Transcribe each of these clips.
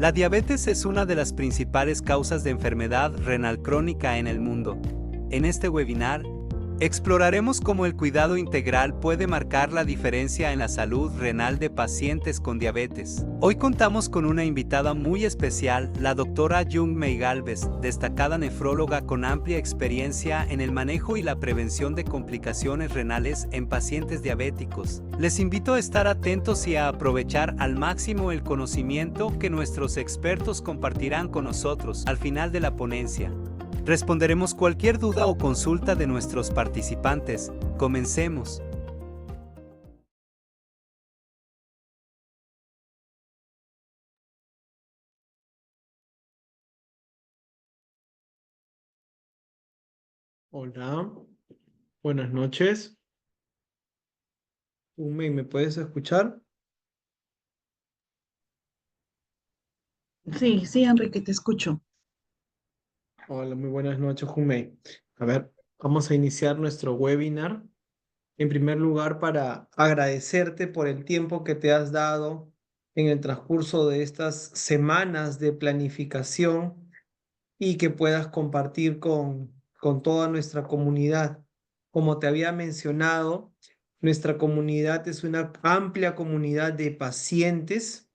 La diabetes es una de las principales causas de enfermedad renal crónica en el mundo. En este webinar, exploraremos cómo el cuidado integral puede marcar la diferencia en la salud renal de pacientes con diabetes. Hoy contamos con una invitada muy especial, la doctora Jung May Galvez, destacada nefróloga con amplia experiencia en el manejo y la prevención de complicaciones renales en pacientes diabéticos. Les invito a estar atentos y a aprovechar al máximo el conocimiento que nuestros expertos compartirán con nosotros al final de la ponencia. Responderemos cualquier duda o consulta de nuestros participantes. Comencemos. Hola, buenas noches. Umei, ¿me puedes escuchar? Sí, sí, Enrique, te escucho. Hola, muy buenas noches, Umei. A ver, vamos a iniciar nuestro webinar. En primer lugar, para agradecerte por el tiempo que te has dado en el transcurso de estas semanas de planificación y que puedas compartir con toda nuestra comunidad. Como te había mencionado, nuestra comunidad es una amplia comunidad de pacientes.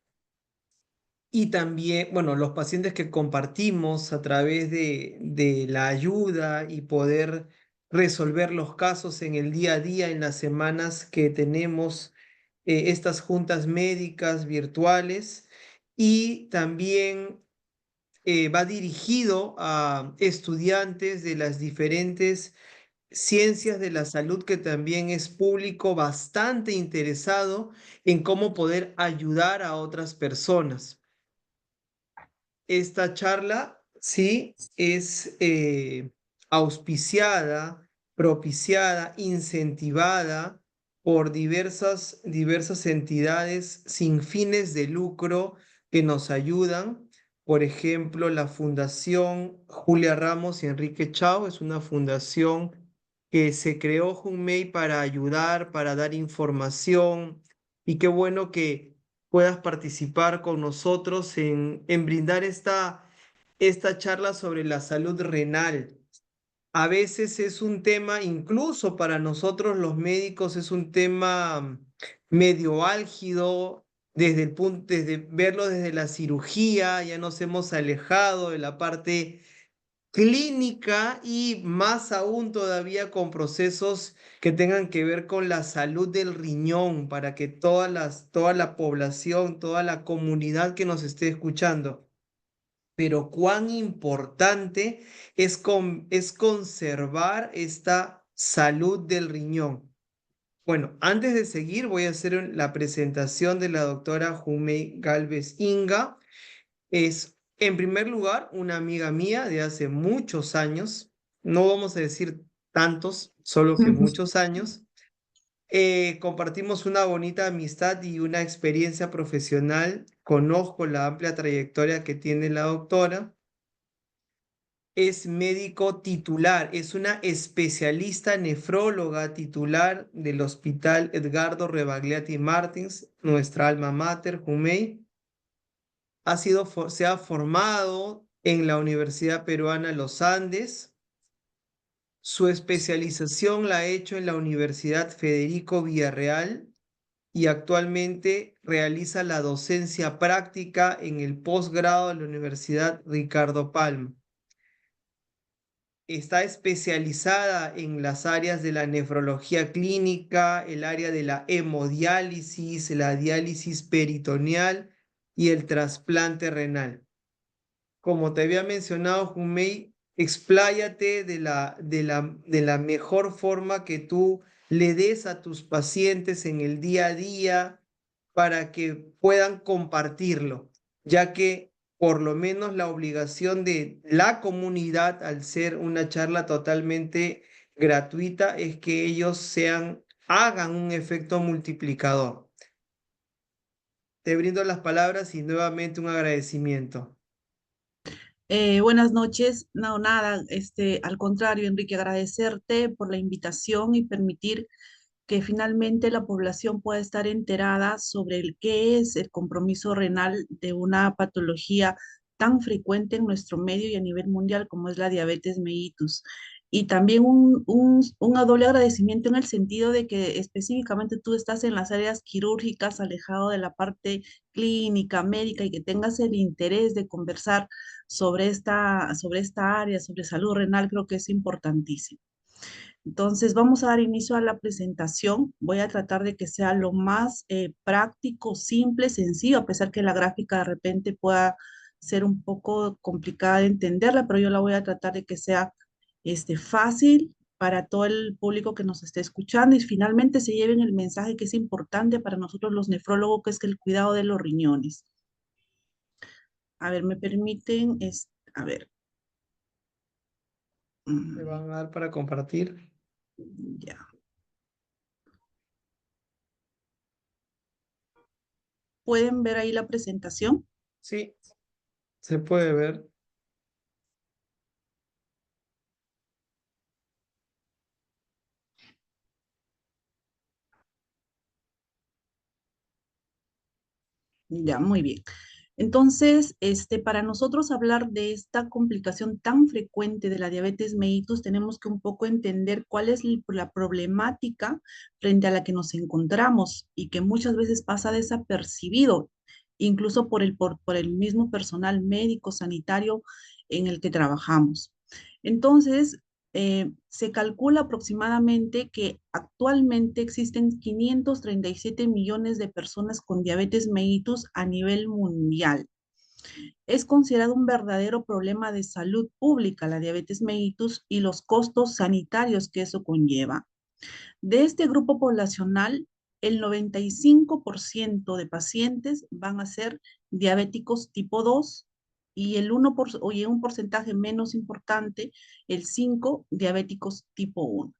Y también, bueno, los pacientes que compartimos a través de la ayuda y poder resolver los casos en el día a día, en las semanas que tenemos estas juntas médicas virtuales. Y también va dirigido a estudiantes de las diferentes ciencias de la salud, que también es público bastante interesado en cómo poder ayudar a otras personas. Esta charla, sí, es auspiciada, propiciada, incentivada por diversas entidades sin fines de lucro que nos ayudan. Por ejemplo, la Fundación Julia Ramos y Enrique Chao es una fundación que se creó, Junmei, para ayudar, para dar información. Y qué bueno que puedas participar con nosotros en brindar esta charla sobre la salud renal. A veces es un tema, incluso para nosotros los médicos, es un tema medio álgido desde verlo desde la cirugía. Ya nos hemos alejado de la parte clínica y más aún todavía con procesos que tengan que ver con la salud del riñón, para que toda la población, toda la comunidad que nos esté escuchando. Pero cuán importante es conservar esta salud del riñón. Bueno, antes de seguir, voy a hacer la presentación de la doctora Jumei Galvez Inga. Es, en primer lugar, una amiga mía de hace muchos años, no vamos a decir tantos, solo que muchos años. Compartimos una bonita amistad y una experiencia profesional. Conozco la amplia trayectoria que tiene la doctora. Es médico titular, es una especialista nefróloga titular del Hospital Edgardo Rebagliati Martins, nuestra alma mater, Jumei. Se ha formado en la Universidad Peruana Los Andes. Su especialización la ha hecho en la Universidad Federico Villarreal y actualmente realiza la docencia práctica en el posgrado de la Universidad Ricardo Palma. Está especializada en las áreas de la nefrología clínica, el área de la hemodiálisis, la diálisis peritoneal y el trasplante renal. Como te había mencionado, Jumei, expláyate de la mejor forma que tú le des a tus pacientes en el día a día para que puedan compartirlo, ya que por lo menos la obligación de la comunidad, al ser una charla totalmente gratuita, es que ellos hagan un efecto multiplicador. Te brindo las palabras y nuevamente un agradecimiento. Buenas noches. No, nada, al contrario, Enrique, agradecerte por la invitación y permitir que finalmente la población pueda estar enterada sobre qué es el compromiso renal de una patología tan frecuente en nuestro medio y a nivel mundial como es la diabetes mellitus. Y también un doble agradecimiento en el sentido de que específicamente tú estás en las áreas quirúrgicas, alejado de la parte clínica, médica, y que tengas el interés de conversar sobre esta área, sobre salud renal, creo que es importantísimo. Entonces, vamos a dar inicio a la presentación. Voy a tratar de que sea lo más práctico, simple, sencillo, a pesar que la gráfica de repente pueda ser un poco complicada de entenderla, pero yo la voy a tratar de que sea fácil para todo el público que nos esté escuchando y finalmente se lleven el mensaje que es importante para nosotros los nefrólogos, que es que el cuidado de los riñones. A ver, me permiten, a ver. Me van a dar para compartir. Ya. ¿Pueden ver ahí la presentación? Sí, se puede ver. Ya, muy bien. Entonces, para nosotros hablar de esta complicación tan frecuente de la diabetes mellitus, tenemos que un poco entender cuál es la problemática frente a la que nos encontramos y que muchas veces pasa desapercibido, incluso por el mismo personal médico, sanitario en el que trabajamos. Entonces, se calcula aproximadamente que actualmente existen 537 millones de personas con diabetes mellitus a nivel mundial. Es considerado un verdadero problema de salud pública la diabetes mellitus y los costos sanitarios que eso conlleva. De este grupo poblacional, el 95% de pacientes van a ser diabéticos tipo 2 y y un porcentaje menos importante, el 5, diabéticos tipo 1.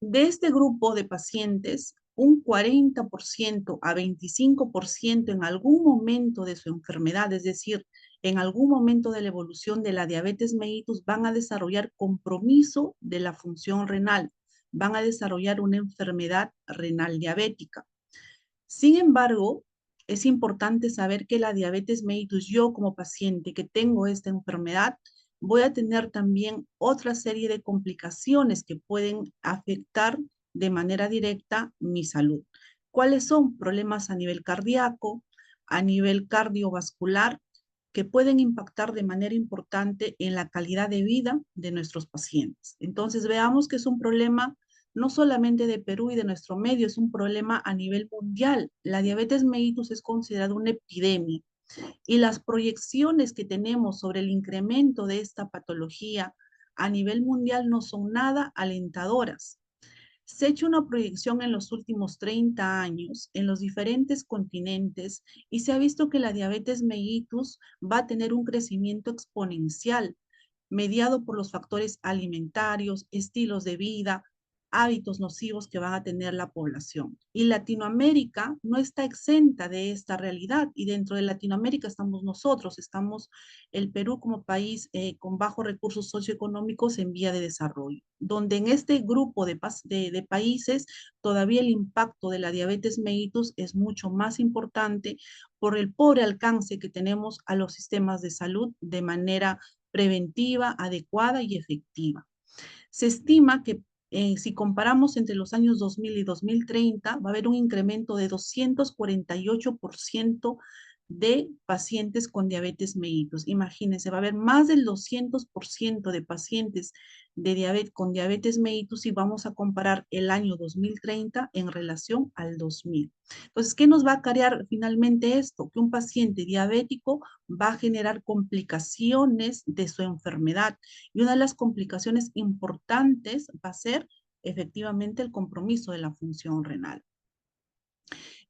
De este grupo de pacientes, un 40% a 25% en algún momento de su enfermedad, es decir, en algún momento de la evolución de la diabetes mellitus, van a desarrollar compromiso de la función renal, van a desarrollar una enfermedad renal diabética. Sin embargo, es importante saber que la diabetes mellitus, yo como paciente que tengo esta enfermedad, voy a tener también otra serie de complicaciones que pueden afectar de manera directa mi salud. ¿Cuáles son? Problemas a nivel cardíaco, a nivel cardiovascular, que pueden impactar de manera importante en la calidad de vida de nuestros pacientes. Entonces, veamos que es un problema no solamente de Perú y de nuestro medio, es un problema a nivel mundial. La diabetes mellitus es considerada una epidemia y las proyecciones que tenemos sobre el incremento de esta patología a nivel mundial no son nada alentadoras. Se ha hecho una proyección en los últimos 30 años en los diferentes continentes y se ha visto que la diabetes mellitus va a tener un crecimiento exponencial mediado por los factores alimentarios, estilos de vida, hábitos nocivos que van a tener la población. Y Latinoamérica no está exenta de esta realidad y dentro de Latinoamérica estamos nosotros, estamos el Perú como país con bajos recursos socioeconómicos en vía de desarrollo, donde en este grupo de países todavía el impacto de la diabetes mellitus es mucho más importante por el pobre alcance que tenemos a los sistemas de salud de manera preventiva, adecuada y efectiva. Se estima que si comparamos entre los años 2000 y 2030, va a haber un incremento de 248% de pacientes con diabetes mellitus. Imagínense, va a haber más del 200% de pacientes con diabetes mellitus si vamos a comparar el año 2030 en relación al 2000. Entonces, ¿qué nos va a acarrear finalmente esto? Que un paciente diabético va a generar complicaciones de su enfermedad y una de las complicaciones importantes va a ser efectivamente el compromiso de la función renal.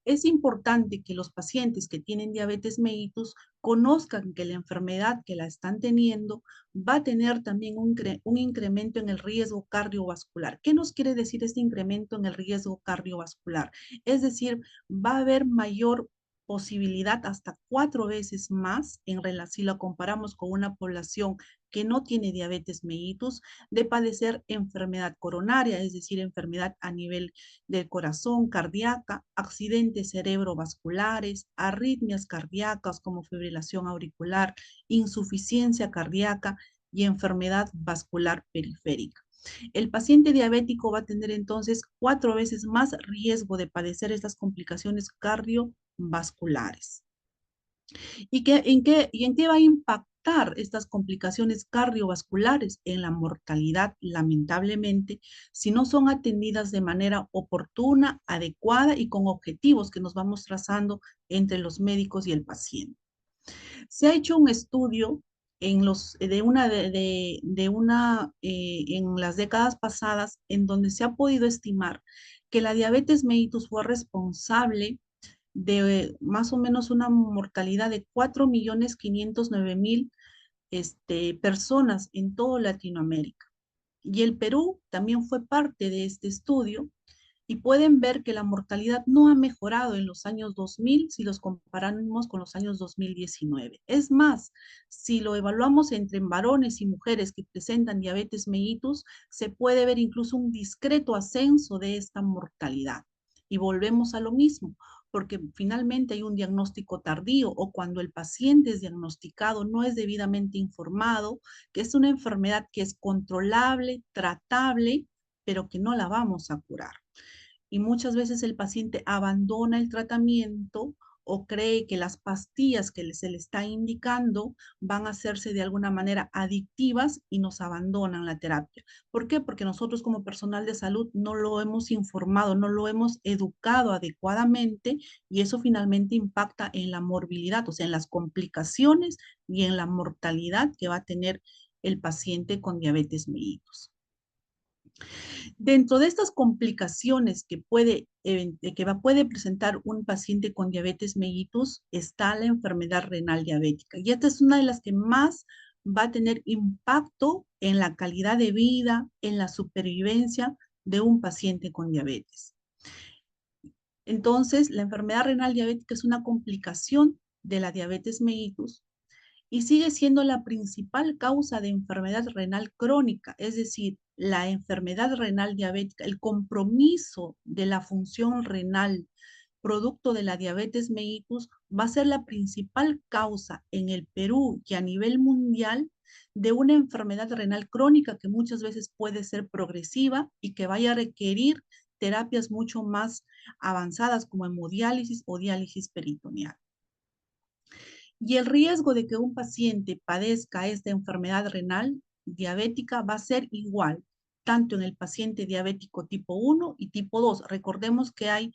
Es importante que los pacientes que tienen diabetes mellitus conozcan que la enfermedad que la están teniendo va a tener también un incremento en el riesgo cardiovascular. ¿Qué nos quiere decir este incremento en el riesgo cardiovascular? Es decir, va a haber mayor posibilidad hasta 4 veces más en relación, si lo comparamos con una población que no tiene diabetes mellitus de padecer enfermedad coronaria, es decir, enfermedad a nivel del corazón, cardíaca, accidentes cerebrovasculares, arritmias cardíacas como fibrilación auricular, insuficiencia cardíaca y enfermedad vascular periférica. El paciente diabético va a tener entonces 4 veces más riesgo de padecer estas complicaciones cardiovasculares. ¿Y en qué va a impactar estas complicaciones cardiovasculares? En la mortalidad, lamentablemente, si no son atendidas de manera oportuna, adecuada y con objetivos que nos vamos trazando entre los médicos y el paciente. Se ha hecho un estudio en en las décadas pasadas en donde se ha podido estimar que la diabetes mellitus fue responsable de más o menos una mortalidad de 4.509.000 personas en toda Latinoamérica. Y el Perú también fue parte de este estudio y pueden ver que la mortalidad no ha mejorado en los años 2000 si los comparamos con los años 2019. Es más, si lo evaluamos entre varones y mujeres que presentan diabetes mellitus, se puede ver incluso un discreto ascenso de esta mortalidad. Y volvemos a lo mismo, porque finalmente hay un diagnóstico tardío o cuando el paciente es diagnosticado no es debidamente informado, que es una enfermedad que es controlable, tratable, pero que no la vamos a curar. Y muchas veces el paciente abandona el tratamiento o cree que las pastillas que se le está indicando van a hacerse de alguna manera adictivas y nos abandonan la terapia. ¿Por qué? Porque nosotros como personal de salud no lo hemos informado, no lo hemos educado adecuadamente y eso finalmente impacta en la morbilidad, o sea, en las complicaciones y en la mortalidad que va a tener el paciente con diabetes mellitus. Dentro de estas complicaciones que puede presentar un paciente con diabetes mellitus está la enfermedad renal diabética. Y esta es una de las que más va a tener impacto en la calidad de vida, en la supervivencia de un paciente con diabetes. Entonces, la enfermedad renal diabética es una complicación de la diabetes mellitus y sigue siendo la principal causa de enfermedad renal crónica, es decir, la enfermedad renal diabética, el compromiso de la función renal producto de la diabetes mellitus va a ser la principal causa en el Perú y a nivel mundial de una enfermedad renal crónica que muchas veces puede ser progresiva y que vaya a requerir terapias mucho más avanzadas como hemodiálisis o diálisis peritoneal. Y el riesgo de que un paciente padezca esta enfermedad renal diabética va a ser igual, tanto en el paciente diabético tipo 1 y tipo 2. Recordemos que hay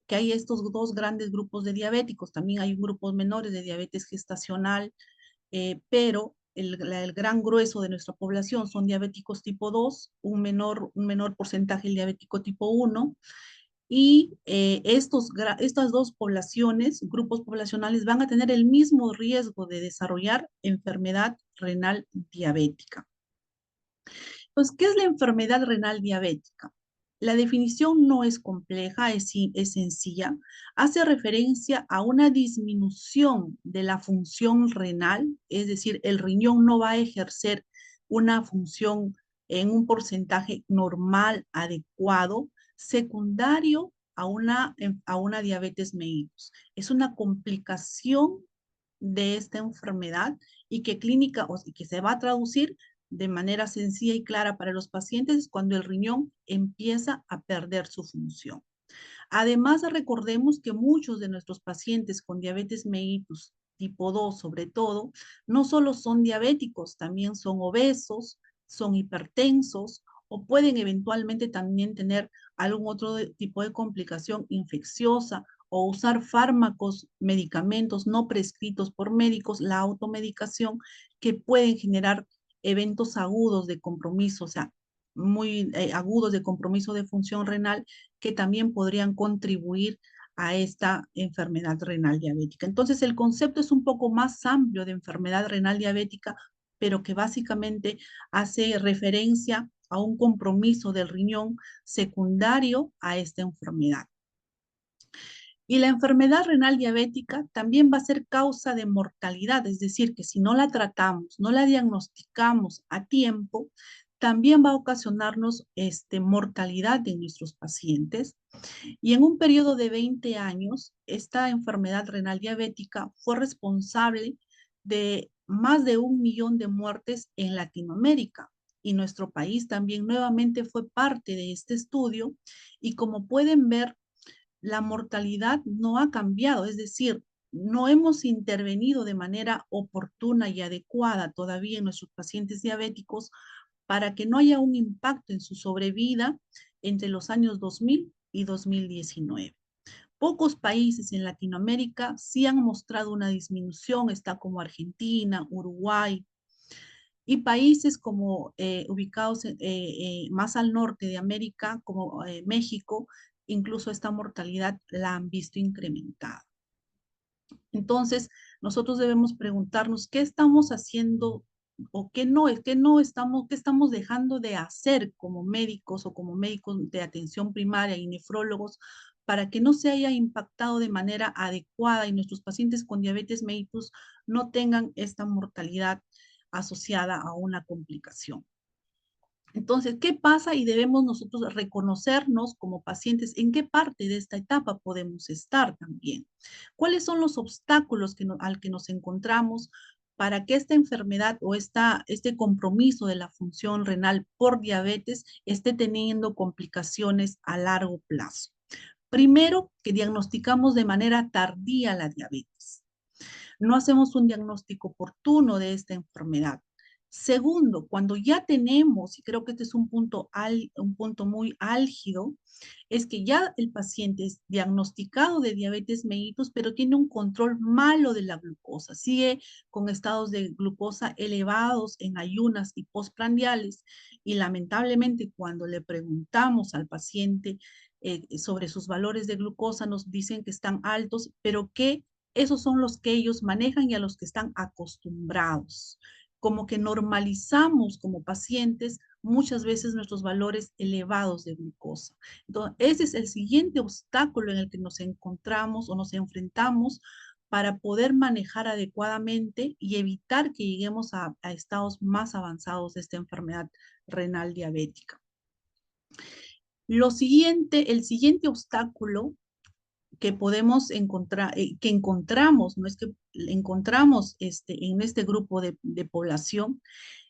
estos dos grandes grupos de diabéticos. También hay grupos menores de diabetes gestacional, pero el gran grueso de nuestra población son diabéticos tipo 2, un menor porcentaje el diabético tipo 1. Y estas dos poblaciones, grupos poblacionales, van a tener el mismo riesgo de desarrollar enfermedad renal diabética. Pues, ¿qué es la enfermedad renal diabética? La definición no es compleja, es sencilla. Hace referencia a una disminución de la función renal, es decir, el riñón no va a ejercer una función en un porcentaje normal, adecuado, secundario a una diabetes mellitus. Es una complicación de esta enfermedad y que se va a traducir de manera sencilla y clara para los pacientes cuando el riñón empieza a perder su función. Además, recordemos que muchos de nuestros pacientes con diabetes mellitus tipo 2, sobre todo, no solo son diabéticos, también son obesos, son hipertensos o pueden eventualmente también tener algún otro tipo de complicación infecciosa o usar fármacos, medicamentos no prescritos por médicos, la automedicación, que pueden generar eventos agudos de compromiso, o sea, muy agudos de compromiso de función renal que también podrían contribuir a esta enfermedad renal diabética. Entonces, el concepto es un poco más amplio de enfermedad renal diabética, pero que básicamente hace referencia a un compromiso del riñón secundario a esta enfermedad. Y la enfermedad renal diabética también va a ser causa de mortalidad, es decir, que si no la tratamos, no la diagnosticamos a tiempo, también va a ocasionarnos mortalidad en nuestros pacientes. Y en un periodo de 20 años, esta enfermedad renal diabética fue responsable de más de 1 millón de muertes en Latinoamérica. Y nuestro país también nuevamente fue parte de este estudio. Y como pueden ver, la mortalidad no ha cambiado, es decir, no hemos intervenido de manera oportuna y adecuada todavía en nuestros pacientes diabéticos para que no haya un impacto en su sobrevida entre los años 2000 y 2019. Pocos países en Latinoamérica sí han mostrado una disminución, está como Argentina, Uruguay, y países como ubicados más al norte de América, como México, incluso esta mortalidad la han visto incrementada. Entonces, nosotros debemos preguntarnos qué estamos haciendo o qué estamos dejando de hacer como médicos o como médicos de atención primaria y nefrólogos para que no se haya impactado de manera adecuada y nuestros pacientes con diabetes mellitus no tengan esta mortalidad asociada a una complicación. Entonces, ¿qué pasa? Y debemos nosotros reconocernos como pacientes en qué parte de esta etapa podemos estar también. ¿Cuáles son los obstáculos al que nos encontramos para que esta enfermedad o este compromiso de la función renal por diabetes esté teniendo complicaciones a largo plazo? Primero, que diagnosticamos de manera tardía la diabetes. No hacemos un diagnóstico oportuno de esta enfermedad. Segundo, cuando ya tenemos, y creo que este es un punto muy álgido, es que ya el paciente es diagnosticado de diabetes mellitus, pero tiene un control malo de la glucosa. Sigue con estados de glucosa elevados en ayunas y postprandiales. Y lamentablemente, cuando le preguntamos al paciente sobre sus valores de glucosa, nos dicen que están altos, pero que esos son los que ellos manejan y a los que están acostumbrados. Como que normalizamos como pacientes muchas veces nuestros valores elevados de glucosa. Entonces, ese es el siguiente obstáculo en el que nos encontramos o nos enfrentamos para poder manejar adecuadamente y evitar que lleguemos a estados más avanzados de esta enfermedad renal diabética. El siguiente obstáculo que podemos encontrar, que encontramos, no es que encontramos en este grupo de población,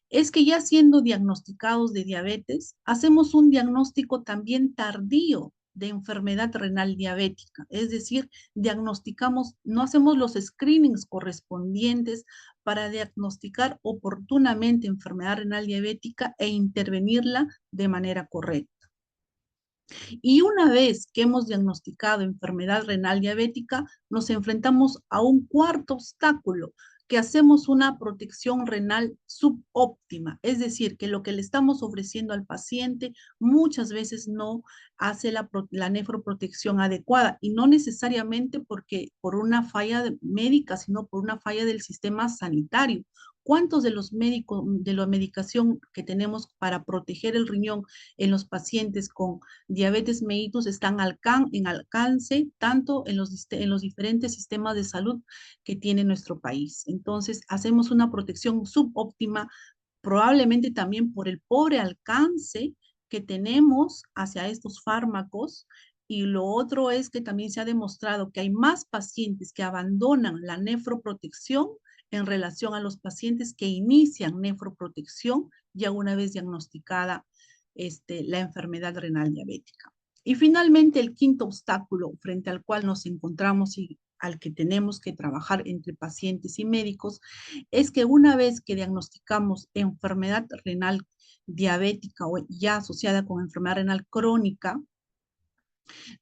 es que ya siendo diagnosticados de diabetes, hacemos un diagnóstico también tardío de enfermedad renal diabética, es decir, no hacemos los screenings correspondientes para diagnosticar oportunamente enfermedad renal diabética e intervenirla de manera correcta. Y una vez que hemos diagnosticado enfermedad renal diabética, nos enfrentamos a un cuarto obstáculo, que hacemos una protección renal subóptima, es decir, que lo que le estamos ofreciendo al paciente muchas veces no hace la nefroprotección adecuada y no necesariamente por una falla médica, sino por una falla del sistema sanitario. ¿Cuántos de la medicación que tenemos para proteger el riñón en los pacientes con diabetes mellitus están en alcance tanto en los diferentes sistemas de salud que tiene nuestro país? Entonces, hacemos una protección subóptima, probablemente también por el pobre alcance que tenemos hacia estos fármacos. Y lo otro es que también se ha demostrado que hay más pacientes que abandonan la nefroprotección en relación a los pacientes que inician nefroprotección ya una vez diagnosticada la enfermedad renal diabética. Y finalmente, el quinto obstáculo frente al cual nos encontramos y al que tenemos que trabajar entre pacientes y médicos es que una vez que diagnosticamos enfermedad renal diabética o ya asociada con enfermedad renal crónica,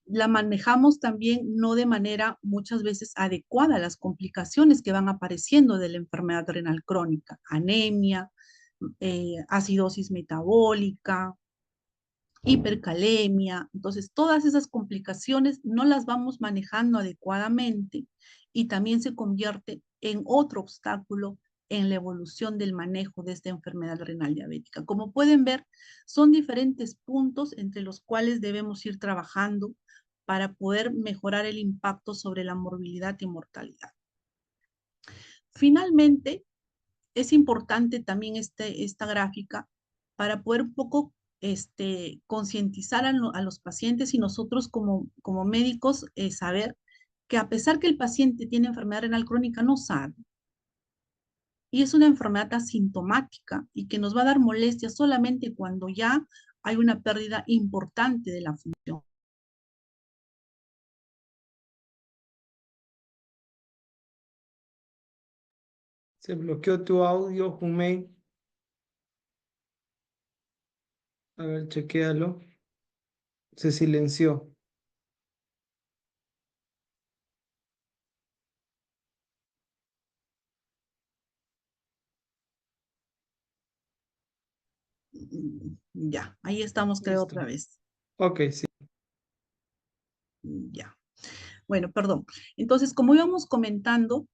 la manejamos también no de manera muchas veces adecuada a las complicaciones que van apareciendo de la enfermedad renal crónica, anemia, acidosis metabólica, hipercalemia. Entonces, todas esas complicaciones no las vamos manejando adecuadamente y también se convierte en otro obstáculo en la evolución del manejo de esta enfermedad renal diabética. Como pueden ver, son diferentes puntos entre los cuales debemos ir trabajando para poder mejorar el impacto sobre la morbilidad y mortalidad. Finalmente, es importante también esta gráfica para poder un poco concientizar a los pacientes y nosotros como médicos saber que a pesar que el paciente tiene enfermedad renal crónica, no sabe. Y es una enfermedad asintomática y que nos va a dar molestias solamente cuando ya hay una pérdida importante de la función. Se bloqueó tu audio, Jumei. A ver, chequéalo. Se silenció. Ya, ahí estamos, creo, Listo. otra vez. Ok, sí. Ya. Bueno, perdón. Entonces, como íbamos comentando,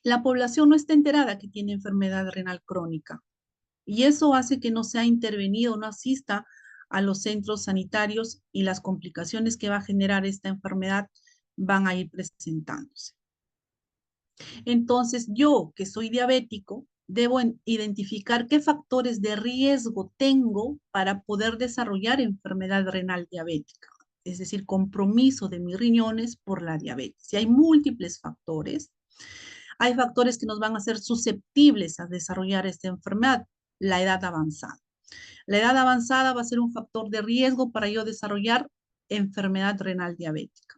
la población no está enterada que tiene enfermedad renal crónica y eso hace que no sea intervenido, no asista a los centros sanitarios y las complicaciones que va a generar esta enfermedad van a ir presentándose. Entonces, yo que soy diabético, debo identificar qué factores de riesgo tengo para poder desarrollar enfermedad renal diabética, es decir, compromiso de mis riñones por la diabetes. Y hay múltiples factores. Hay factores que nos van a hacer susceptibles a desarrollar esta enfermedad, la edad avanzada. La edad avanzada va a ser un factor de riesgo para yo desarrollar enfermedad renal diabética.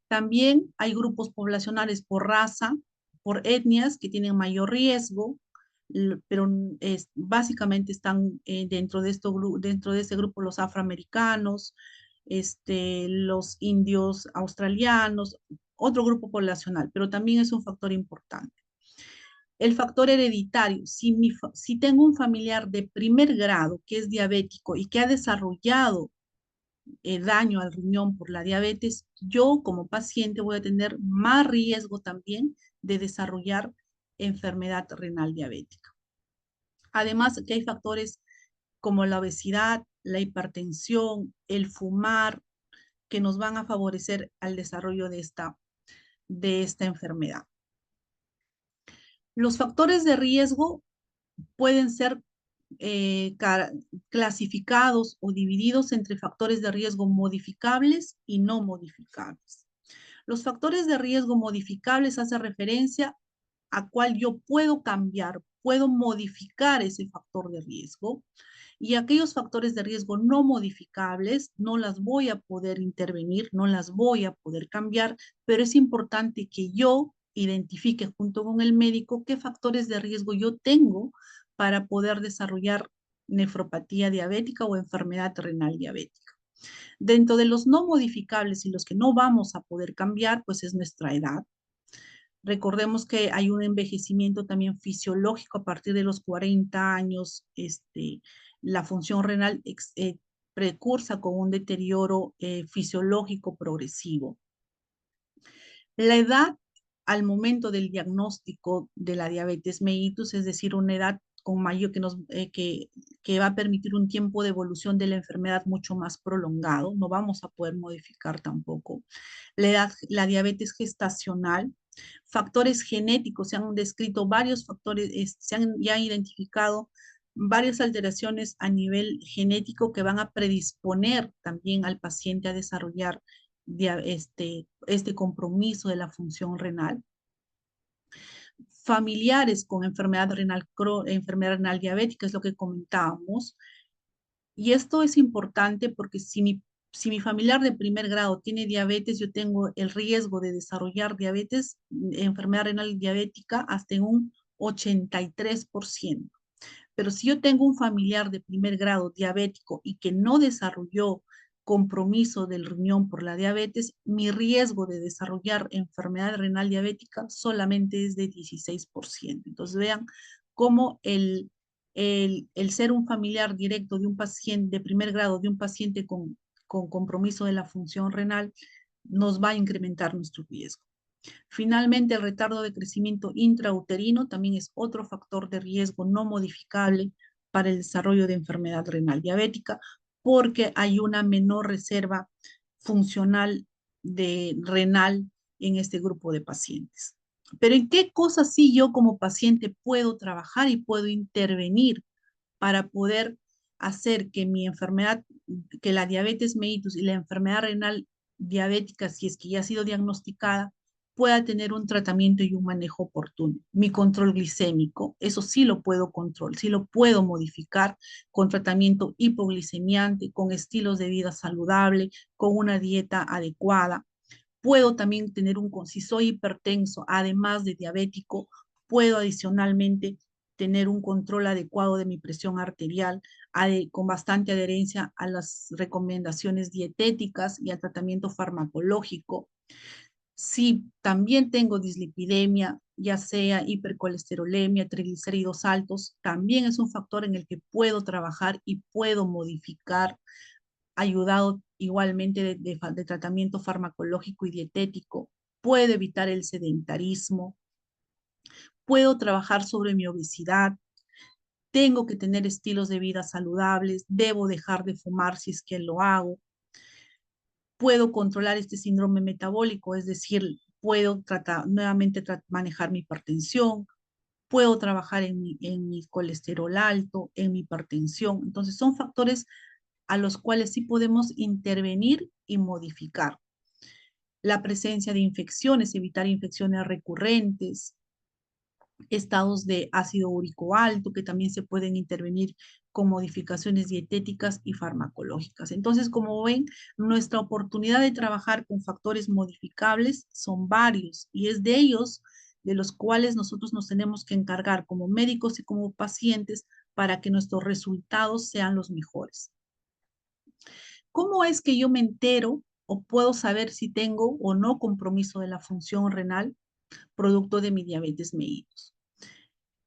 También hay grupos poblacionales por raza, por etnias que tienen mayor riesgo, pero básicamente están dentro de ese grupo los afroamericanos, los indios australianos, otro grupo poblacional, pero también es un factor importante. El factor hereditario, si tengo un familiar de primer grado que es diabético y que ha desarrollado daño al riñón por la diabetes, yo como paciente voy a tener más riesgo también de desarrollar enfermedad renal diabética. Además, que hay factores como la obesidad, la hipertensión, el fumar, que nos van a favorecer al desarrollo de esta enfermedad. Los factores de riesgo pueden ser clasificados o divididos entre factores de riesgo modificables y no modificables. Los factores de riesgo modificables hacen referencia a cuál yo puedo cambiar, puedo modificar ese factor de riesgo, y aquellos factores de riesgo no modificables no las voy a poder intervenir, no las voy a poder cambiar, pero es importante que yo identifique junto con el médico qué factores de riesgo yo tengo para poder desarrollar nefropatía diabética o enfermedad renal diabética. Dentro de los no modificables y los que no vamos a poder cambiar, pues es nuestra edad. Recordemos que hay un envejecimiento también fisiológico a partir de los 40 años, la función renal precursa con un deterioro fisiológico progresivo. La edad al momento del diagnóstico de la diabetes mellitus, es decir, una edad con mayor que va a permitir un tiempo de evolución de la enfermedad mucho más prolongado, no vamos a poder modificar tampoco. La diabetes gestacional, factores genéticos, se han descrito varios factores, se han ya identificado varias alteraciones a nivel genético que van a predisponer también al paciente a desarrollar este compromiso de la función renal. Familiares con enfermedad renal diabética, es lo que comentábamos. Y esto es importante porque si mi familiar de primer grado tiene diabetes, yo tengo el riesgo de desarrollar diabetes, enfermedad renal diabética, hasta en un 83%. Pero si yo tengo un familiar de primer grado diabético y que no desarrolló compromiso del riñón por la diabetes, mi riesgo de desarrollar enfermedad renal diabética solamente es de 16%. Entonces vean cómo el ser un familiar directo de un paciente de primer grado, de un paciente con compromiso de la función renal, nos va a incrementar nuestro riesgo. Finalmente, el retardo de crecimiento intrauterino también es otro factor de riesgo no modificable para el desarrollo de enfermedad renal diabética, porque hay una menor reserva funcional renal en este grupo de pacientes. Pero ¿en qué cosas sí yo como paciente puedo trabajar y puedo intervenir para poder hacer que mi enfermedad, que la diabetes mellitus y la enfermedad renal diabética, si es que ya ha sido diagnosticada, pueda tener un tratamiento y un manejo oportuno? Mi control glicémico, eso sí lo puedo controlar, sí lo puedo modificar con tratamiento hipoglicemiante, con estilos de vida saludable, con una dieta adecuada. Puedo también tener si soy hipertenso, además de diabético, puedo adicionalmente tener un control adecuado de mi presión arterial, con bastante adherencia a las recomendaciones dietéticas y al tratamiento farmacológico. Si también tengo dislipidemia, ya sea hipercolesterolemia, triglicéridos altos, también es un factor en el que puedo trabajar y puedo modificar, ayudado igualmente de tratamiento farmacológico y dietético. Puedo evitar el sedentarismo, puedo trabajar sobre mi obesidad, tengo que tener estilos de vida saludables, debo dejar de fumar si es que lo hago, puedo controlar este síndrome metabólico, es decir, puedo nuevamente manejar mi hipertensión, puedo trabajar en mi colesterol alto, en mi hipertensión. Entonces, son factores a los cuales sí podemos intervenir y modificar. La presencia de infecciones, evitar infecciones recurrentes, estados de ácido úrico alto, que también se pueden intervenir con modificaciones dietéticas y farmacológicas. Entonces, como ven, nuestra oportunidad de trabajar con factores modificables son varios y es de ellos de los cuales nosotros nos tenemos que encargar como médicos y como pacientes para que nuestros resultados sean los mejores. ¿Cómo es que yo me entero o puedo saber si tengo o no compromiso de la función renal producto de mi diabetes mellitus?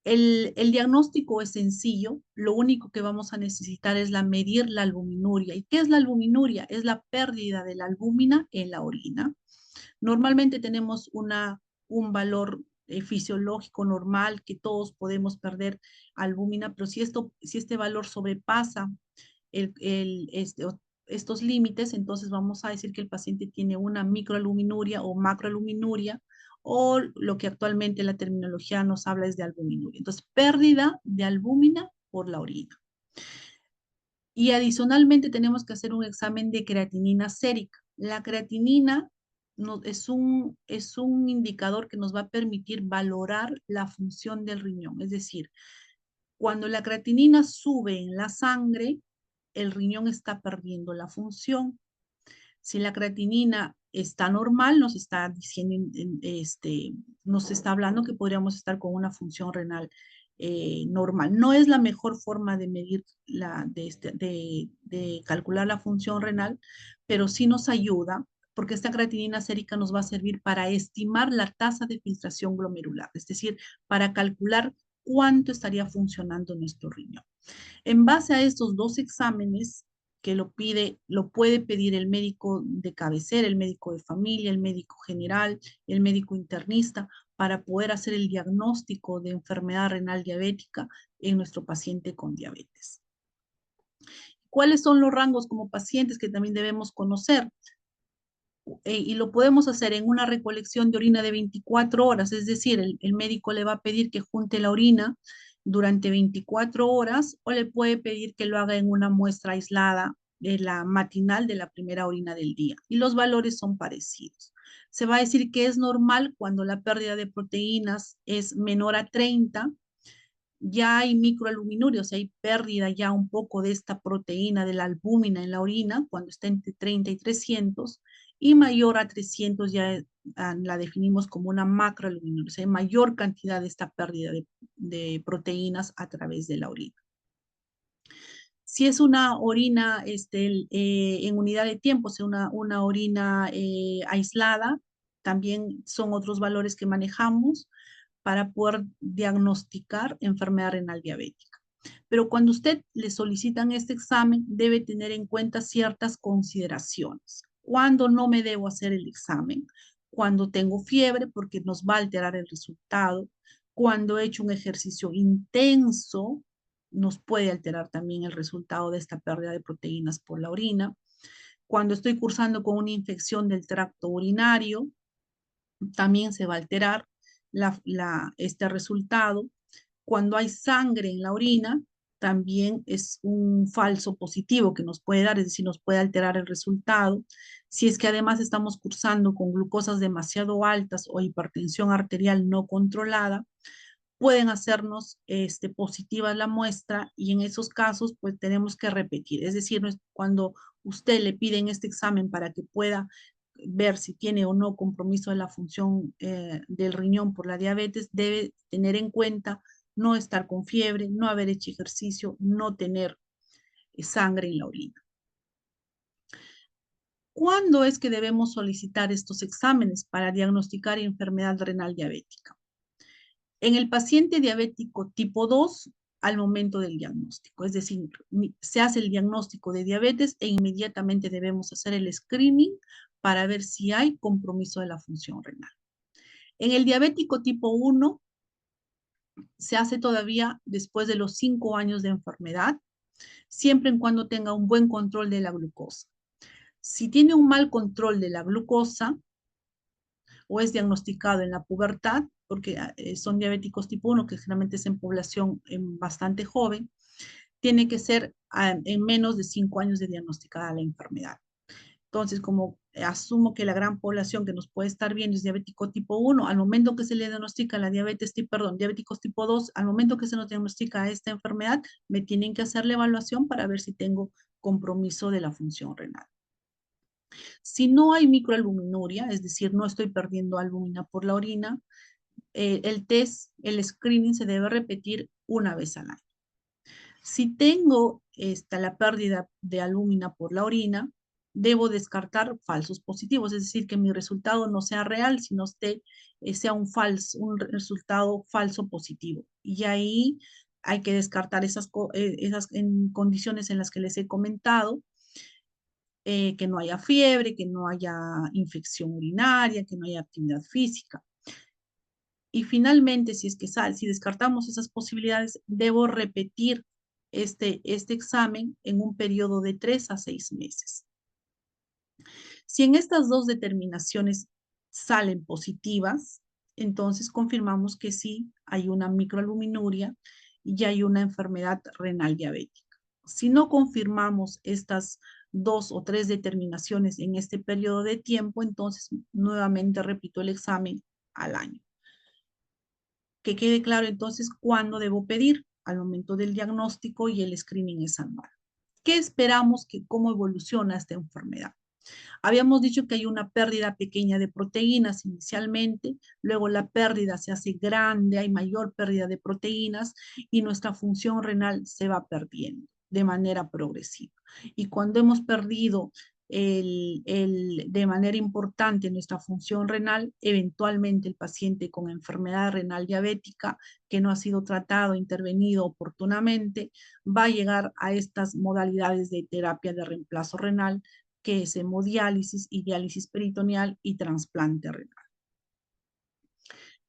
El diagnóstico es sencillo, lo único que vamos a necesitar es medir la albuminuria. ¿Y qué es la albuminuria? Es la pérdida de la albúmina en la orina. Normalmente tenemos un valor fisiológico normal que todos podemos perder albúmina, pero si este valor sobrepasa el, el, este, estos límites, entonces vamos a decir que el paciente tiene una microalbuminuria o macroalbuminuria, o lo que actualmente la terminología nos habla es de albuminuria. Entonces, pérdida de albúmina por la orina. Y adicionalmente tenemos que hacer un examen de creatinina sérica. La creatinina es un indicador que nos va a permitir valorar la función del riñón. Es decir, cuando la creatinina sube en la sangre, el riñón está perdiendo la función. Si la creatinina está normal, nos está diciendo, nos está hablando que podríamos estar con una función renal normal. No es la mejor forma de medir, de calcular la función renal, pero sí nos ayuda porque esta creatinina sérica nos va a servir para estimar la tasa de filtración glomerular, es decir, para calcular cuánto estaría funcionando nuestro riñón. En base a estos dos exámenes que lo puede pedir el médico de cabecera, el médico de familia, el médico general, el médico internista, para poder hacer el diagnóstico de enfermedad renal diabética en nuestro paciente con diabetes. ¿Cuáles son los rangos como pacientes que también debemos conocer? Y lo podemos hacer en una recolección de orina de 24 horas, es decir, el médico le va a pedir que junte la orina durante 24 horas o le puede pedir que lo haga en una muestra aislada de la matinal de la primera orina del día. Y los valores son parecidos. Se va a decir que es normal cuando la pérdida de proteínas es menor a 30, ya hay microalbuminuria, o sea, hay pérdida ya un poco de esta proteína de la albúmina en la orina cuando está entre 30 y 300, y mayor a 300 ya la definimos como una macroalbuminuria, o sea, hay mayor cantidad de esta pérdida de proteínas a través de la orina. Si es una orina en unidad de tiempo, o sea, una orina aislada, también son otros valores que manejamos para poder diagnosticar enfermedad renal diabética. Pero cuando usted le solicitan este examen, debe tener en cuenta ciertas consideraciones. ¿Cuándo no me debo hacer el examen? Cuando tengo fiebre, porque nos va a alterar el resultado. Cuando he hecho un ejercicio intenso, nos puede alterar también el resultado de esta pérdida de proteínas por la orina. Cuando estoy cursando con una infección del tracto urinario, también se va a alterar este resultado. Cuando hay sangre en la orina, también es un falso positivo que nos puede dar, es decir, nos puede alterar el resultado. Si es que además estamos cursando con glucosas demasiado altas o hipertensión arterial no controlada, pueden hacernos positiva la muestra y en esos casos pues tenemos que repetir. Es decir, cuando usted le piden este examen para que pueda ver si tiene o no compromiso de la función del riñón por la diabetes, debe tener en cuenta no estar con fiebre, no haber hecho ejercicio, no tener sangre en la orina. ¿Cuándo es que debemos solicitar estos exámenes para diagnosticar enfermedad renal diabética? En el paciente diabético tipo 2, al momento del diagnóstico, es decir, se hace el diagnóstico de diabetes e inmediatamente debemos hacer el screening para ver si hay compromiso de la función renal. En el diabético tipo 1, se hace todavía después de los 5 años de enfermedad, siempre y cuando tenga un buen control de la glucosa. Si tiene un mal control de la glucosa o es diagnosticado en la pubertad, porque son diabéticos tipo 1, que generalmente es en población bastante joven, tiene que ser en menos de 5 años de diagnosticada la enfermedad. Entonces, como asumo que la gran población que nos puede estar viendo es diabético tipo 1, al momento que se le diagnostica la diabéticos tipo 2, al momento que se nos diagnostica esta enfermedad, me tienen que hacer la evaluación para ver si tengo compromiso de la función renal. Si no hay microalbuminuria, es decir, no estoy perdiendo albúmina por la orina, el test, el screening se debe repetir una vez al año. Si tengo la pérdida de albúmina por la orina, debo descartar falsos positivos, es decir, que mi resultado no sea real, sino sea un resultado falso positivo. Y ahí hay que descartar esas en condiciones en las que les he comentado, que no haya fiebre, que no haya infección urinaria, que no haya actividad física. Y finalmente, si descartamos esas posibilidades, debo repetir este examen en un periodo de 3 a 6 meses. Si en estas dos determinaciones salen positivas, entonces confirmamos que sí hay una microalbuminuria y hay una enfermedad renal diabética. Si no confirmamos estas 2 o 3 determinaciones en este periodo de tiempo, entonces nuevamente repito el examen al año. Que quede claro entonces cuándo debo pedir al momento del diagnóstico y el screening es anual. ¿Qué esperamos cómo evoluciona esta enfermedad? Habíamos dicho que hay una pérdida pequeña de proteínas inicialmente, luego la pérdida se hace grande, hay mayor pérdida de proteínas y nuestra función renal se va perdiendo de manera progresiva. Y cuando hemos perdido de manera importante nuestra función renal, eventualmente el paciente con enfermedad renal diabética que no ha sido tratado, intervenido oportunamente, va a llegar a estas modalidades de terapia de reemplazo renal, que es hemodiálisis y diálisis peritoneal y trasplante renal.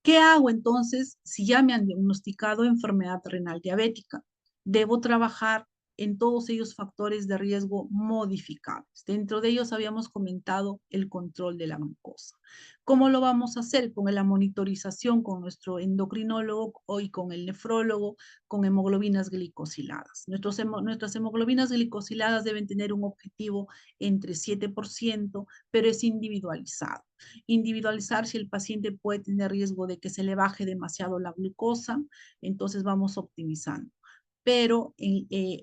¿Qué hago entonces si ya me han diagnosticado enfermedad renal diabética? Debo trabajar en todos ellos factores de riesgo modificables. Dentro de ellos habíamos comentado el control de la glucosa. ¿Cómo lo vamos a hacer? Con la monitorización con nuestro endocrinólogo y con el nefrólogo, con hemoglobinas glicosiladas. Nuestras hemoglobinas glicosiladas deben tener un objetivo entre 7%, pero es individualizado. Individualizar si el paciente puede tener riesgo de que se le baje demasiado la glucosa, entonces vamos optimizando. Pero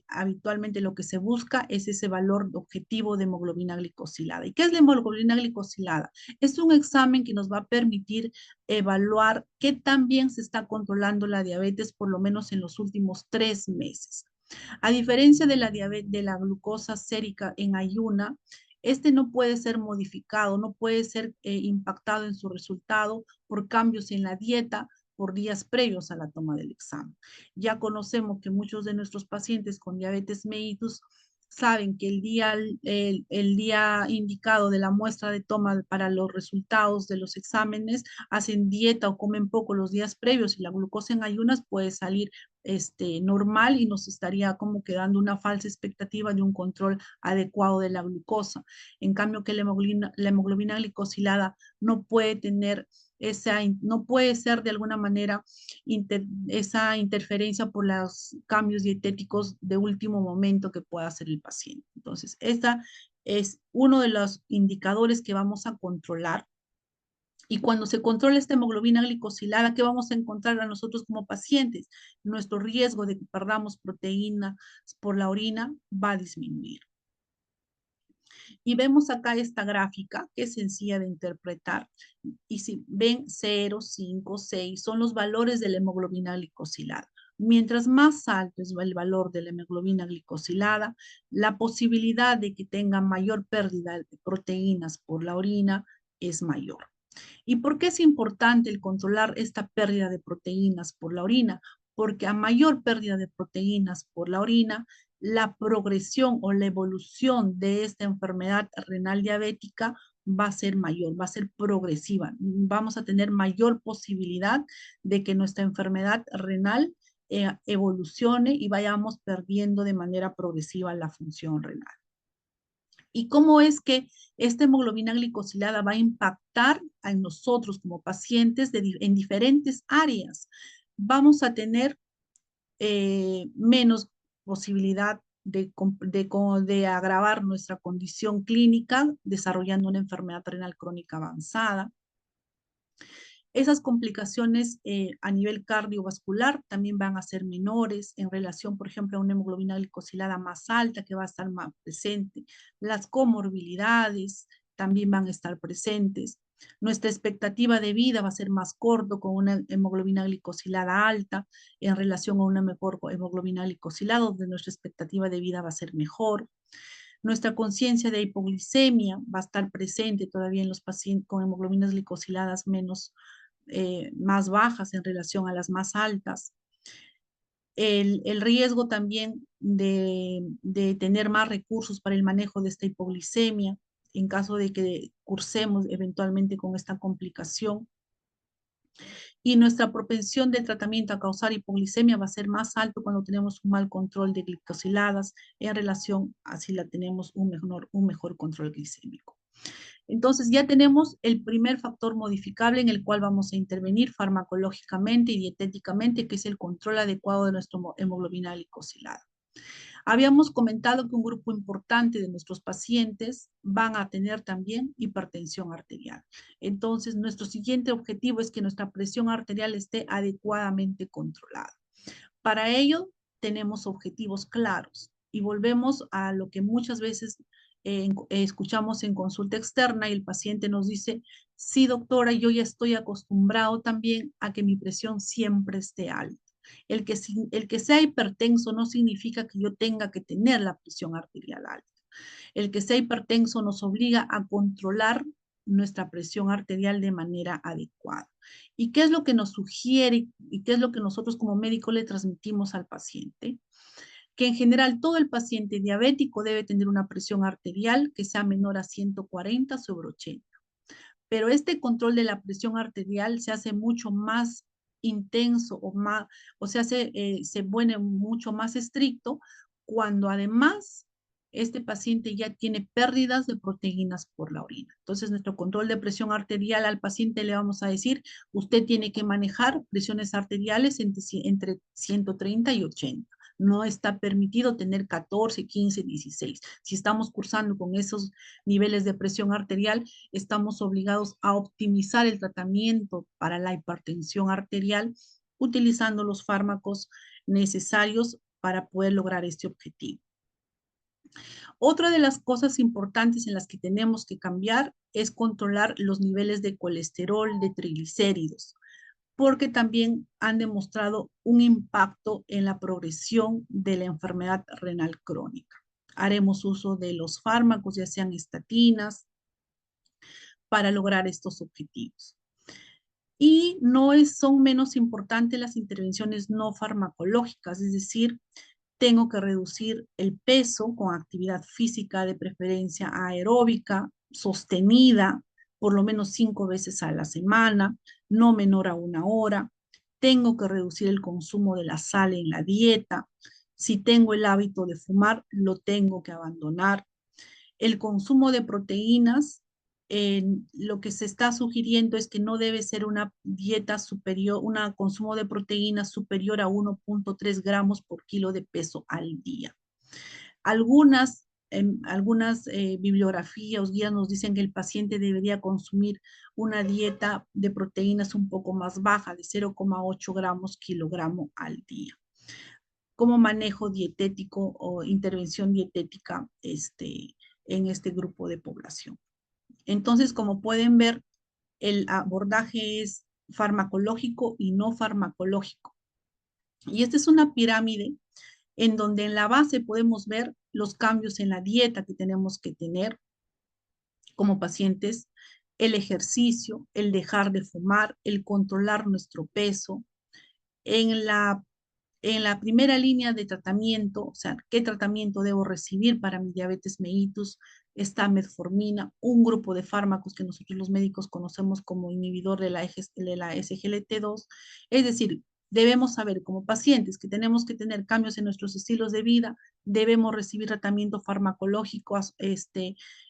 habitualmente lo que se busca es ese valor objetivo de hemoglobina glicosilada. ¿Y qué es la hemoglobina glicosilada? Es un examen que nos va a permitir evaluar qué tan bien se está controlando la diabetes, por lo menos en los últimos 3 meses. A diferencia de la glucosa sérica en ayuna, este no puede ser modificado, no puede ser impactado en su resultado por cambios en la dieta, por días previos a la toma del examen. Ya conocemos que muchos de nuestros pacientes con diabetes mellitus saben que el día indicado de la muestra de toma para los resultados de los exámenes hacen dieta o comen poco los días previos y la glucosa en ayunas puede salir normal y nos estaría como quedando una falsa expectativa de un control adecuado de la glucosa. En cambio que la hemoglobina glicosilada no puede tener no puede ser de alguna manera esa interferencia por los cambios dietéticos de último momento que pueda hacer el paciente. Entonces, esta es uno de los indicadores que vamos a controlar. Y cuando se controla esta hemoglobina glicosilada, ¿qué vamos a encontrar a nosotros como pacientes? Nuestro riesgo de que perdamos proteínas por la orina va a disminuir. Y vemos acá esta gráfica que es sencilla de interpretar. Y si ven 0, 5, 6 son los valores de la hemoglobina glicosilada. Mientras más alto es el valor de la hemoglobina glicosilada, la posibilidad de que tenga mayor pérdida de proteínas por la orina es mayor. ¿Y por qué es importante el controlar esta pérdida de proteínas por la orina? Porque a mayor pérdida de proteínas por la orina, la progresión o la evolución de esta enfermedad renal diabética va a ser mayor, va a ser progresiva. Vamos a tener mayor posibilidad de que nuestra enfermedad renal evolucione y vayamos perdiendo de manera progresiva la función renal. ¿Y cómo es que esta hemoglobina glicosilada va a impactar a nosotros como pacientes en diferentes áreas? Vamos a tener menos posibilidad de agravar nuestra condición clínica desarrollando una enfermedad renal crónica avanzada. Esas complicaciones a nivel cardiovascular también van a ser menores en relación, por ejemplo, a una hemoglobina glicosilada más alta que va a estar más presente. Las comorbilidades también van a estar presentes. Nuestra expectativa de vida va a ser más corto con una hemoglobina glicosilada alta en relación a una mejor hemoglobina glicosilada, donde nuestra expectativa de vida va a ser mejor. Nuestra conciencia de hipoglicemia va a estar presente todavía en los pacientes con hemoglobinas glicosiladas más bajas en relación a las más altas. El riesgo también de tener más recursos para el manejo de esta hipoglicemia en caso de que cursemos eventualmente con esta complicación. Y nuestra propensión de tratamiento a causar hipoglicemia va a ser más alto cuando tenemos un mal control de glicosiladas en relación a si la tenemos un mejor control glicémico. Entonces ya tenemos el primer factor modificable en el cual vamos a intervenir farmacológicamente y dietéticamente, que es el control adecuado de nuestra hemoglobina glicosilada. Habíamos comentado que un grupo importante de nuestros pacientes van a tener también hipertensión arterial. Entonces, nuestro siguiente objetivo es que nuestra presión arterial esté adecuadamente controlada. Para ello, tenemos objetivos claros y volvemos a lo que muchas veces escuchamos en consulta externa y el paciente nos dice, sí, doctora, yo ya estoy acostumbrado también a que mi presión siempre esté alta. El que sea hipertenso no significa que yo tenga que tener la presión arterial alta. El que sea hipertenso nos obliga a controlar nuestra presión arterial de manera adecuada. ¿Y qué es lo que nos sugiere y qué es lo que nosotros como médicos le transmitimos al paciente? Que en general todo el paciente diabético debe tener una presión arterial que sea menor a 140/80. Pero este control de la presión arterial se hace mucho más intenso se vuelve mucho más estricto cuando además este paciente ya tiene pérdidas de proteínas por la orina. Entonces, nuestro control de presión arterial al paciente le vamos a decir, usted tiene que manejar presiones arteriales entre 130 y 80. No está permitido tener 14, 15, 16. Si estamos cursando con esos niveles de presión arterial, estamos obligados a optimizar el tratamiento para la hipertensión arterial utilizando los fármacos necesarios para poder lograr este objetivo. Otra de las cosas importantes en las que tenemos que cambiar es controlar los niveles de colesterol, de triglicéridos, porque también han demostrado un impacto en la progresión de la enfermedad renal crónica. Haremos uso de los fármacos, ya sean estatinas, para lograr estos objetivos. Y son menos importantes las intervenciones no farmacológicas, es decir, tengo que reducir el peso con actividad física de preferencia aeróbica, sostenida, por lo menos 5 veces a la semana, no menor a 1 hora. tengo que reducir el consumo de la sal en la dieta, si tengo el hábito de fumar, lo tengo que abandonar. El consumo de proteínas, lo que se está sugiriendo es que no debe ser una dieta superior, un consumo de proteínas superior a 1.3 gramos por kilo de peso al día. Algunas bibliografías o guías nos dicen que el paciente debería consumir una dieta de proteínas un poco más baja, de 0,8 gramos kilogramo al día, como manejo dietético o intervención dietética en este grupo de población. Entonces, como pueden ver, el abordaje es farmacológico y no farmacológico. Y esta es una pirámide en donde en la base podemos ver los cambios en la dieta que tenemos que tener como pacientes, el ejercicio, el dejar de fumar, el controlar nuestro peso. En la primera línea de tratamiento, o sea, ¿qué tratamiento debo recibir para mi diabetes mellitus? Está metformina, un grupo de fármacos que nosotros los médicos conocemos como inhibidor de la SGLT2. Es decir, debemos saber como pacientes que tenemos que tener cambios en nuestros estilos de vida, debemos recibir tratamiento farmacológico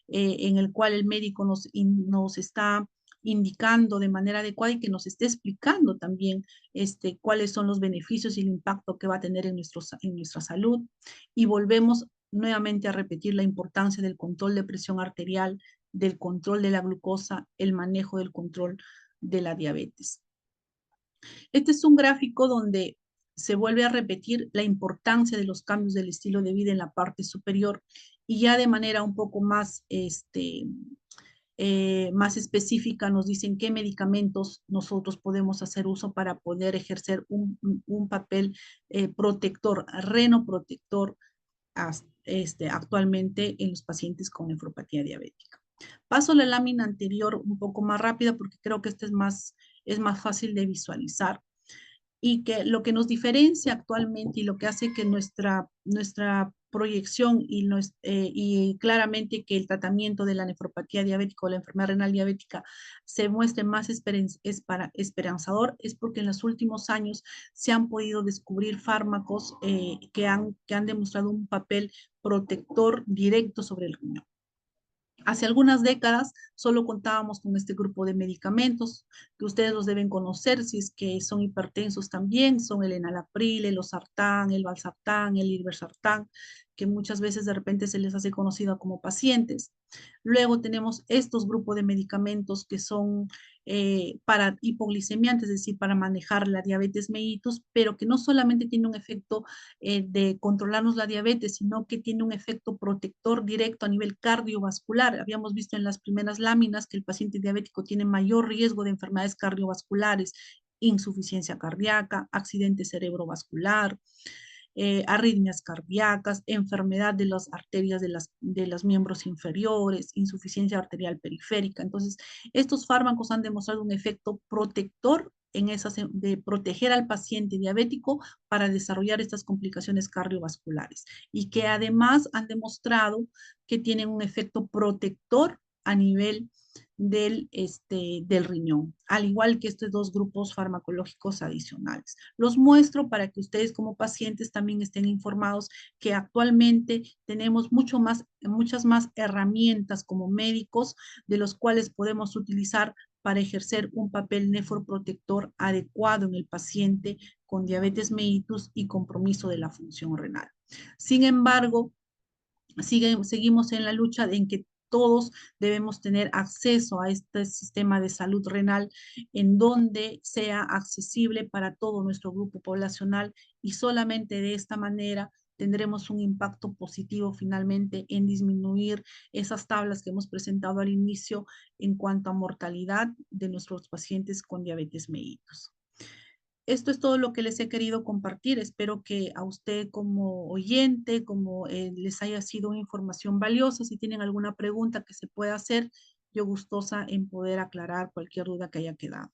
en el cual el médico nos está indicando de manera adecuada y que nos esté explicando también cuáles son los beneficios y el impacto que va a tener en nuestra salud. Y volvemos nuevamente a repetir la importancia del control de presión arterial, del control de la glucosa, el manejo del control de la diabetes. Este es un gráfico donde se vuelve a repetir la importancia de los cambios del estilo de vida en la parte superior y ya de manera un poco más más específica nos dicen qué medicamentos nosotros podemos hacer uso para poder ejercer un papel protector, renoprotector actualmente en los pacientes con nefropatía diabética. Paso la lámina anterior un poco más rápida porque creo que esta es más fácil de visualizar y que lo que nos diferencia actualmente y lo que hace que nuestra proyección y claramente que el tratamiento de la nefropatía diabética o la enfermedad renal diabética se muestre más esperanzador es porque en los últimos años se han podido descubrir fármacos que han demostrado un papel protector directo sobre el riñón. Hace algunas décadas solo contábamos con este grupo de medicamentos que ustedes los deben conocer si es que son hipertensos también, son el enalapril, el losartán, el valsartán, el irbesartán, que muchas veces de repente se les hace conocido como pacientes. Luego tenemos estos grupos de medicamentos que son para hipoglicemiantes, es decir, para manejar la diabetes mellitus, pero que no solamente tiene un efecto de controlarnos la diabetes, sino que tiene un efecto protector directo a nivel cardiovascular. Habíamos visto en las primeras láminas que el paciente diabético tiene mayor riesgo de enfermedades cardiovasculares, insuficiencia cardíaca, accidente cerebrovascular, arritmias cardíacas, enfermedad de las arterias de los miembros inferiores, insuficiencia arterial periférica. Entonces, estos fármacos han demostrado un efecto protector de proteger al paciente diabético para desarrollar estas complicaciones cardiovasculares y que además han demostrado que tienen un efecto protector a nivel del riñón, al igual que estos dos grupos farmacológicos adicionales. Los muestro para que ustedes como pacientes también estén informados que actualmente tenemos muchas más herramientas como médicos de los cuales podemos utilizar para ejercer un papel nefroprotector adecuado en el paciente con diabetes mellitus y compromiso de la función renal. Sin embargo, seguimos en la lucha en que todos debemos tener acceso a este sistema de salud renal en donde sea accesible para todo nuestro grupo poblacional y solamente de esta manera tendremos un impacto positivo finalmente en disminuir esas tablas que hemos presentado al inicio en cuanto a mortalidad de nuestros pacientes con diabetes mellitus. Esto es todo lo que les he querido compartir. Espero que a usted como oyente, les haya sido una información valiosa. Si tienen alguna pregunta que se pueda hacer, yo gustosa en poder aclarar cualquier duda que haya quedado.